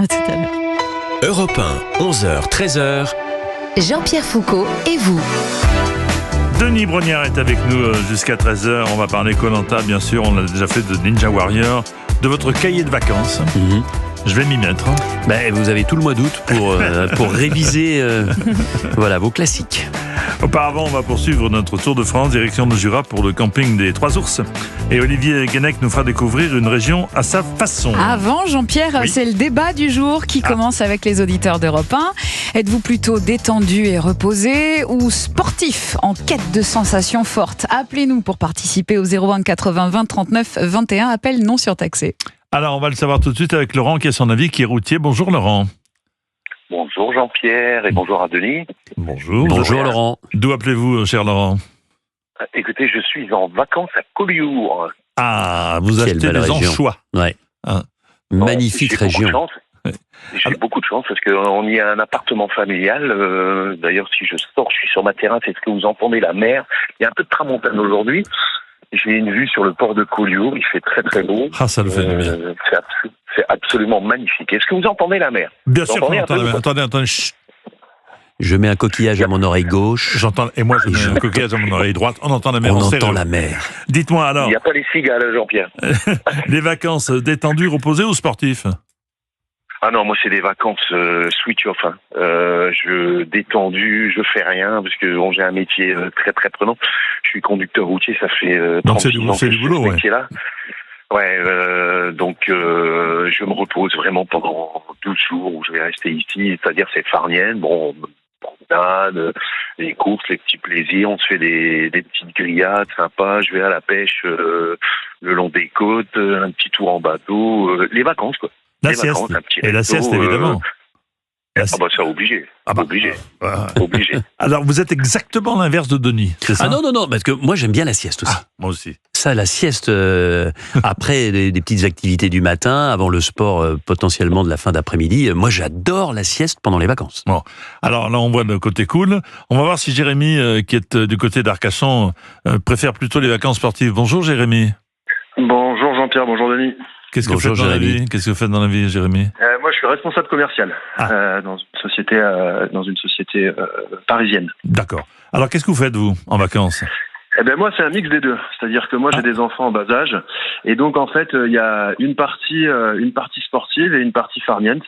À tout à l'heure. Europe 1, 11h, 13h. Jean-Pierre Foucault et vous. Denis Brognard est avec nous jusqu'à 13h. On va parler Koh-Lanta, bien sûr. On l'a déjà fait de Ninja Warrior, de votre cahier de vacances. Je vais m'y mettre. Vous avez tout le mois d'août pour réviser voilà, vos classiques. Auparavant, on va poursuivre notre tour de France, direction le Jura pour le camping des Trois Ours. Et Olivier Guenec nous fera découvrir une région à sa façon. Avant, Jean-Pierre, Oui. c'est le débat du jour qui commence avec les auditeurs d'Europe 1. Êtes-vous plutôt détendu et reposé ou sportif en quête de sensations fortes? Appelez-nous pour participer au 01 80 20 39 21. Appel non surtaxé. Alors, on va le savoir tout de suite avec Laurent qui a son avis, qui est routier. Bonjour Laurent. Bonjour Jean-Pierre et bonjour à Denis. Bonjour. Bonjour Laurent. D'où appelez-vous, cher Laurent? Écoutez, je suis en vacances à Collioure. Ah, vous Quelle achetez belle des région. anchois. Ouais. Ah. Magnifique J'ai beaucoup de région. chance. J'ai beaucoup de chance parce qu'on y a un appartement familial. D'ailleurs, si je sors, je suis sur ma terrasse. Est-ce que vous entendez la mer? Il y a un peu de tramontane aujourd'hui. J'ai une vue sur le port de Collioure. Il fait très très beau. Ah, ça le fait du bien. C'est absolument magnifique. Est-ce que vous entendez la mer? Bien Vous sûr qu'on entendez un entend la peu mer. Attendez. Chut. Je mets un coquillage à mon oreille gauche. J'entends, et moi je mets un coquillage à mon oreille droite. On entend la mer. On en entend stéréo. la mer. Dites-moi alors, Il n'y a pas les cigales, Jean-Pierre. les vacances détendues, reposées ou sportifs? Ah non, moi c'est des vacances switch off. Je détendu, je fais rien parce que bon, j'ai un métier très très prenant. Je suis conducteur routier, ça fait Donc 36 ans c'est que du je fais boulot, ce ouais. métier-là. Ouais, donc je me repose vraiment pendant 12 jours où je vais rester ici, c'est-à-dire c'est farnienne, bon, promenade, les courses, les petits plaisirs, on se fait des petites grillades sympas, je vais à la pêche le long des côtes, un petit tour en bateau, les vacances quoi. La Les sieste. vacances, un petit Et la resto, sieste, évidemment. La Ah bah ça, obligé. Ah bah. Obligé. Ah. Obligé. Alors, vous êtes exactement l'inverse de Denis, c'est ça? Ah non, parce que moi j'aime bien la sieste aussi. Ah, moi aussi. Ça, la sieste, après des petites activités du matin, avant le sport potentiellement de la fin d'après-midi, moi j'adore la sieste pendant les vacances. Bon, alors là, on voit le côté cool. On va voir si Jérémy, qui est du côté d'Arcachon, préfère plutôt les vacances sportives. Bonjour Jérémy. Bonjour Jean-Pierre, bonjour Denis. Qu'est-ce que vous Bonjour, faites dans la Jérémy. vie? Qu'est-ce que vous faites dans la vie, Jérémy? Moi je suis responsable commercial dans une société parisienne. D'accord. Alors, qu'est-ce que vous faites, vous, en vacances? Eh ben moi c'est un mix des deux, c'est-à-dire que moi j'ai des enfants en bas âge et donc en fait il y a une partie sportive et une partie farniente,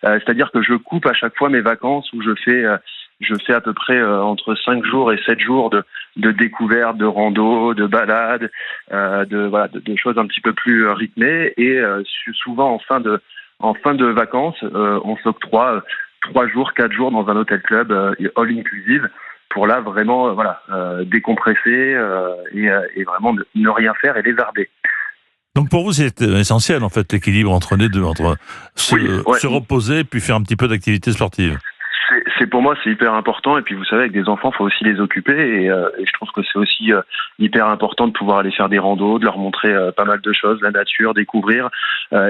c'est-à-dire que je coupe à chaque fois mes vacances où je fais à peu près entre 5 jours et 7 jours de découvertes, de rando, de balades, de choses un petit peu plus rythmées et souvent en fin de vacances on s'octroie 3 jours, 4 jours dans un hôtel club all inclusive pour là vraiment décompresser et vraiment ne rien faire et lézarder. Donc, pour vous, c'est essentiel, en fait, l'équilibre entre les deux, entre Ouais. se reposer puis faire un petit peu d'activité sportive. C'est pour moi c'est hyper important et puis vous savez avec des enfants faut aussi les occuper et je trouve que c'est aussi hyper important de pouvoir aller faire des randos, de leur montrer pas mal de choses, la nature, découvrir,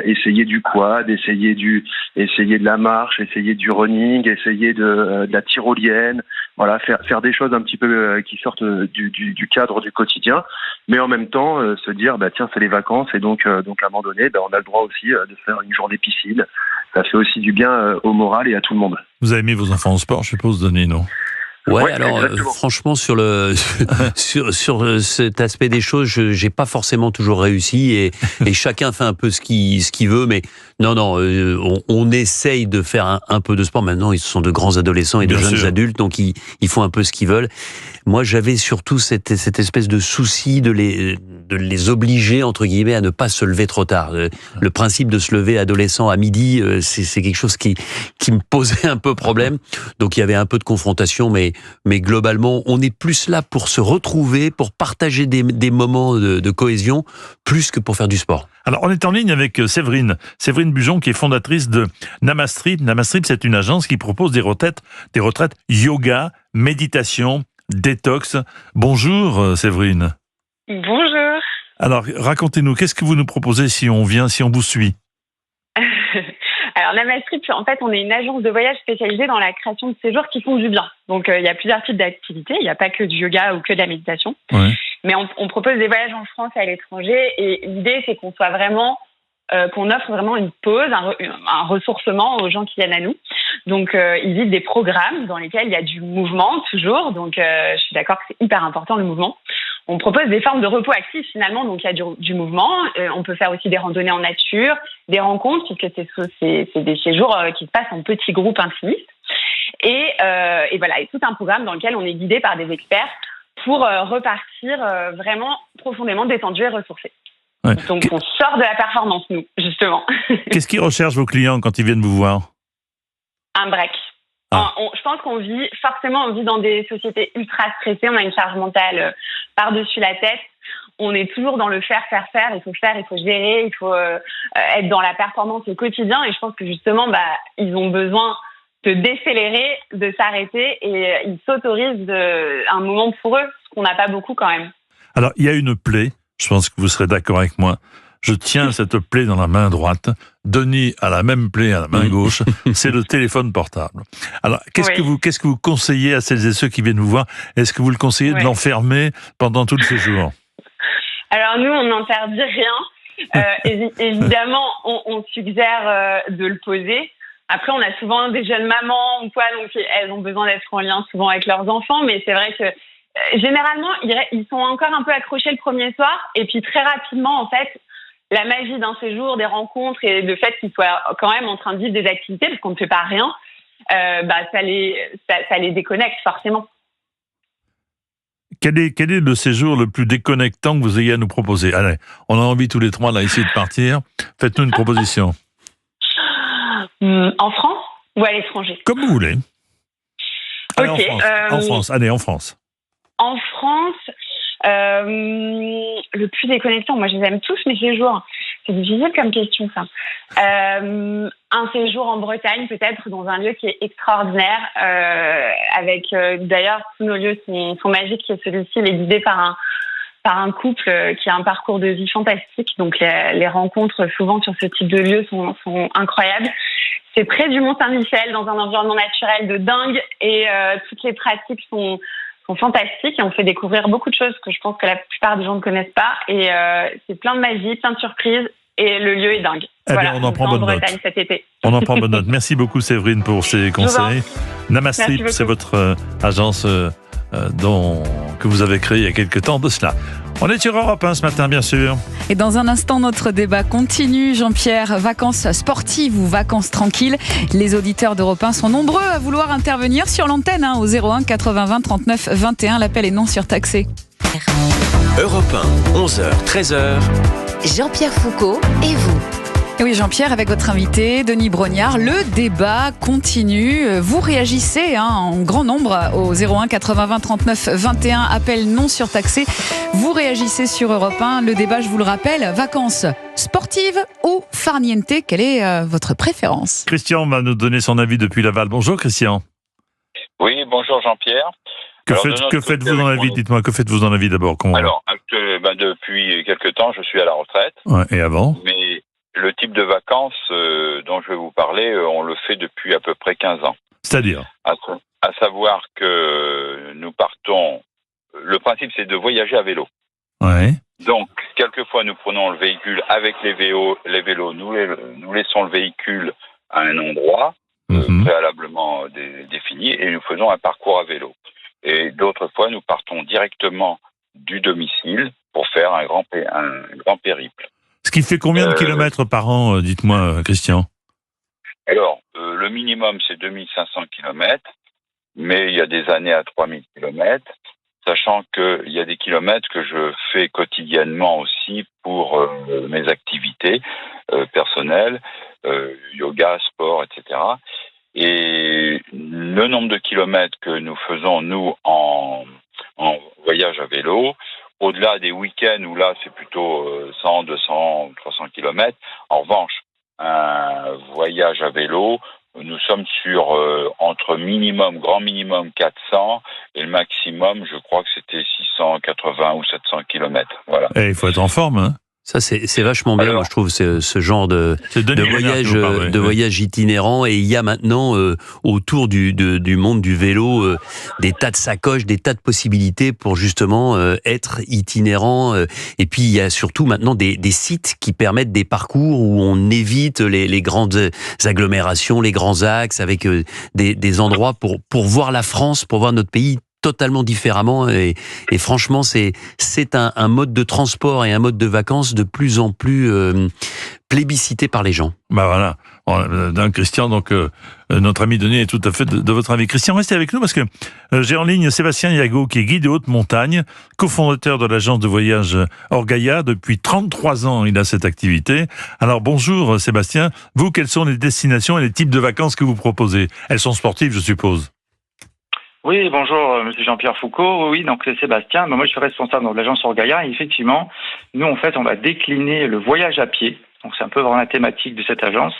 essayer du quad, essayer de la marche, essayer du running, essayer de la tyrolienne, voilà faire des choses un petit peu qui sortent du cadre du quotidien, mais en même temps se dire bah tiens c'est les vacances et donc à un moment donné on a le droit aussi de faire une journée piscine. Ça fait aussi du bien au moral et à tout le monde. Vous avez mis vos enfants au sport, je suppose, Denis, non? Ouais, Ouais, alors exactement. franchement sur cet aspect des choses, j'ai pas forcément toujours réussi et chacun fait un peu ce qu'il veut, mais non, on essaye de faire un peu de sport. Maintenant, ils sont de grands adolescents et de Bien jeunes sûr. adultes, donc ils font un peu ce qu'ils veulent. Moi, j'avais surtout cette espèce de souci de les obliger, entre guillemets, à ne pas se lever trop tard. Le principe de se lever adolescent à midi, c'est quelque chose qui me posait un peu problème. Donc, il y avait un peu de confrontation, mais globalement, on est plus là pour se retrouver, pour partager des moments de cohésion, plus que pour faire du sport. Alors, on est en ligne avec Séverine Bujon, qui est fondatrice de Namastrip. Namastrip, c'est une agence qui propose des retraites yoga, méditation, détox. Bonjour, Séverine. Bonjour. Alors, racontez-nous, qu'est-ce que vous nous proposez si on vous suit? Alors, Namastrip, en fait, on est une agence de voyage spécialisée dans la création de séjours qui font du bien. Donc, il y a plusieurs types d'activités. Il n'y a pas que du yoga ou que de la méditation. Ouais. Mais on propose des voyages en France et à l'étranger. Et l'idée, c'est qu'on soit vraiment qu'on offre vraiment une pause, un ressourcement aux gens qui viennent à nous. Donc, ils vivent des programmes dans lesquels il y a du mouvement toujours. Donc, je suis d'accord que c'est hyper important le mouvement. On propose des formes de repos actif finalement. Donc, il y a du mouvement. On peut faire aussi des randonnées en nature, des rencontres, puisque c'est des séjours qui se passent en petits groupes intimistes. Et voilà, et tout un programme dans lequel on est guidé par des experts pour repartir vraiment profondément détendu et ressourcé. Ouais. Donc, on sort de la performance, nous, justement. Qu'est-ce qu'ils recherchent vos clients quand ils viennent vous voir? Un break. Je pense qu'on vit dans des sociétés ultra stressées. On a une charge mentale par-dessus la tête. On est toujours dans le faire. Il faut faire, il faut gérer, il faut être dans la performance au quotidien. Et je pense que justement, ils ont besoin de décélérer, de s'arrêter et ils s'autorisent un moment pour eux, ce qu'on n'a pas beaucoup quand même. Alors, il y a une plaie, je pense que vous serez d'accord avec moi. Je tiens cette plaie dans la main droite. Denis a la même plaie à la main gauche. C'est le téléphone portable. Alors, qu'est-ce que vous conseillez à celles et ceux qui viennent vous voir? Est-ce que vous le conseillez de l'enfermer pendant tout le séjour? Alors, nous, on n'interdit rien. Évidemment, on suggère de le poser. Après, on a souvent des jeunes mamans ou quoi, donc elles ont besoin d'être en lien souvent avec leurs enfants. Mais c'est vrai que généralement, ils sont encore un peu accrochés le premier soir. Et puis très rapidement, en fait, la magie d'un séjour, des rencontres et le fait qu'ils soient quand même en train de vivre des activités, parce qu'on ne fait pas rien, ça les déconnecte forcément. Quel est le séjour le plus déconnectant que vous ayez à nous proposer? Allez, on a envie tous les trois là ici de partir. Faites-nous une proposition. En France ou à l'étranger? Comme vous voulez. Allez, Ok. En France. Allez, en France. En France, le plus déconnectant, moi je les aime tous mes séjours. C'est difficile comme question ça. Un séjour en Bretagne peut-être, dans un lieu qui est extraordinaire, avec d'ailleurs tous nos lieux sont magiques. Celui-ci il est guidé par un couple qui a un parcours de vie fantastique. Donc les rencontres souvent sur ce type de lieu sont incroyables. C'est près du Mont-Saint-Michel, dans un environnement naturel de dingue, et toutes les pratiques sont fantastiques et on fait découvrir beaucoup de choses que je pense que la plupart des gens ne connaissent pas. Et c'est plein de magie, plein de surprises, et le lieu est dingue. Voilà, on en prend bonne note. Bretagne cet été. On en prend bonne note. Merci beaucoup Séverine pour ces conseils. Namastrip, c'est votre agence que vous avez créée il y a quelques temps de cela. On est sur Europe 1 ce matin, bien sûr. Et dans un instant, notre débat continue. Jean-Pierre, vacances sportives ou vacances tranquilles? Les auditeurs d'Europe 1 sont nombreux à vouloir intervenir sur l'antenne au 01 80 20 39 21. L'appel est non surtaxé. Europe 1, 11h, 13h. Jean-Pierre Foucault et vous. Et oui, Jean-Pierre, avec votre invité, Denis Brognard, le débat continue. Vous réagissez en grand nombre au 01 80 20 39 21, appel non surtaxé. Vous réagissez sur Europe 1. Le débat, je vous le rappelle, vacances sportives ou farniente, quelle est votre préférence? Christian va nous donner son avis depuis Laval. Bonjour Christian. Oui, bonjour Jean-Pierre. Que faites-vous dans la vie? Dites-moi, que faites-vous dans la vie d'abord? Alors, depuis quelque temps, je suis à la retraite. Ouais, et avant? Mais le type de vacances dont je vais vous parler, on le fait depuis à peu près 15 ans. C'est-à-dire? À savoir que nous partons... Le principe, c'est de voyager à vélo. Ouais. Donc, quelquefois, nous prenons le véhicule avec les vélos. Nous laissons le véhicule à un endroit préalablement défini et nous faisons un parcours à vélo. Et d'autres fois, nous partons directement du domicile pour faire un grand périple. Ce qui fait combien de kilomètres par an, dites-moi, Christian? Alors, le minimum, c'est 2500 kilomètres, mais il y a des années à 3000 kilomètres, sachant qu'il y a des kilomètres que je fais quotidiennement aussi pour mes activités personnelles, yoga, sport, etc. Et le nombre de kilomètres que nous faisons, nous, en voyage à vélo, au-delà des week-ends où là, c'est plutôt 100, 200, 300 kilomètres. En revanche, un voyage à vélo, nous sommes sur grand minimum 400 et le maximum, je crois que c'était 680 ou 700 kilomètres. Voilà. Et il faut être en forme, hein? Ça, c'est vachement bien, Alors, moi, je trouve, ce genre de Denis Renard qui vous parle, oui. voyage itinérant. Et il y a maintenant, autour du monde du vélo, des tas de sacoches, des tas de possibilités pour justement être itinérant. Et puis, il y a surtout maintenant des sites qui permettent des parcours où on évite les grandes agglomérations, les grands axes, avec des endroits pour voir la France, pour voir notre pays totalement différemment, et franchement c'est un mode de transport et un mode de vacances de plus en plus plébiscité par les gens. Bah voilà, Christian, donc notre ami Denis est tout à fait de votre avis. Christian, restez avec nous parce que j'ai en ligne Sébastien Yago, qui est guide de haute montagne, cofondateur de l'agence de voyage Orgaia. Depuis 33 ans, il a cette activité. Alors bonjour Sébastien, vous, quelles sont les destinations et les types de vacances que vous proposez? Elles sont sportives, je suppose. Oui, bonjour, monsieur Jean-Pierre Foucault. Oui, donc c'est Sébastien. Moi, je suis responsable de l'agence Orgaia. Et effectivement, nous, en fait, on va décliner le voyage à pied. Donc, c'est un peu vraiment la thématique de cette agence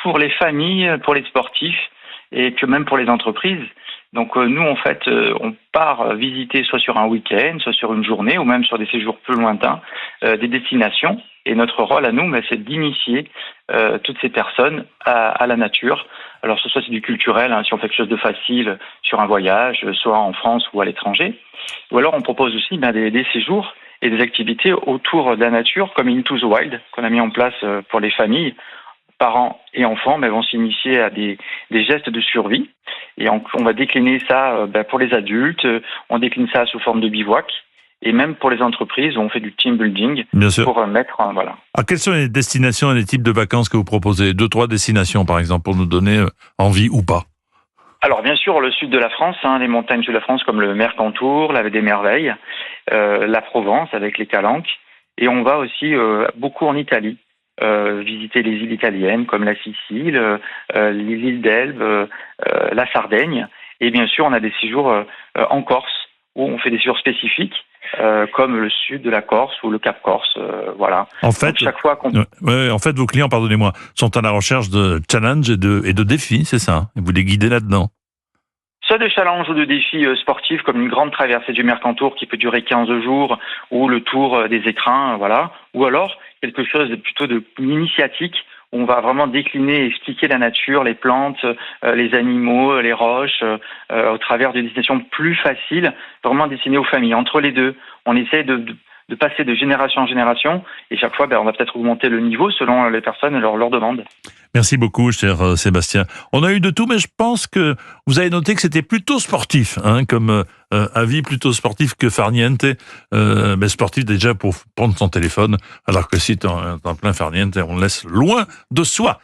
pour les familles, pour les sportifs et que même pour les entreprises. Donc, nous, en fait, on part visiter soit sur un week-end, soit sur une journée ou même sur des séjours plus lointains des destinations. Et notre rôle à nous, c'est d'initier toutes ces personnes à la nature. Alors, soit c'est du culturel, si on fait quelque chose de facile sur un voyage, soit en France ou à l'étranger. Ou alors, on propose aussi des séjours et des activités autour de la nature, comme Into the Wild, qu'on a mis en place pour les familles. Parents et enfants vont s'initier à des gestes de survie. Et on va décliner ça pour les adultes, on décline ça sous forme de bivouac. Et même pour les entreprises, on fait du team building. Bien sûr. Pour mettre... voilà. Alors, quelles sont les destinations et les types de vacances que vous proposez? 2-3 destinations, par exemple, pour nous donner envie ou pas. Alors, bien sûr, le sud de la France, les montagnes du sud de la France, comme le Mercantour, la Vallée des Merveilles, la Provence avec les Calanques. Et on va aussi beaucoup en Italie, visiter les îles italiennes, comme la Sicile, l'île d'Elbe, la Sardaigne. Et bien sûr, on a des séjours en Corse, où on fait des séjours spécifiques, comme le sud de la Corse ou le Cap Corse, voilà. En fait, donc, chaque fois en fait, vos clients, pardonnez-moi, sont à la recherche de challenges et de défis, c'est ça? Et vous les guidez là-dedans? Soit de challenges ou de défis sportifs, comme une grande traversée du Mercantour qui peut durer 15 jours, ou le tour des écrins, voilà. Ou alors, quelque chose de plutôt initiatique, où on va vraiment décliner et expliquer la nature, les plantes, les animaux, les roches, au travers de destinations plus faciles, vraiment destinées aux familles. Entre les deux, on essaie de passer de génération en génération, et chaque fois, on va peut-être augmenter le niveau selon les personnes et leurs demandes. Merci beaucoup, cher Sébastien. On a eu de tout, mais je pense que vous avez noté que c'était plutôt sportif, comme avis plutôt sportif que farniente. Mais sportif déjà pour prendre son téléphone, alors que si t'es en plein farniente, on le laisse loin de soi.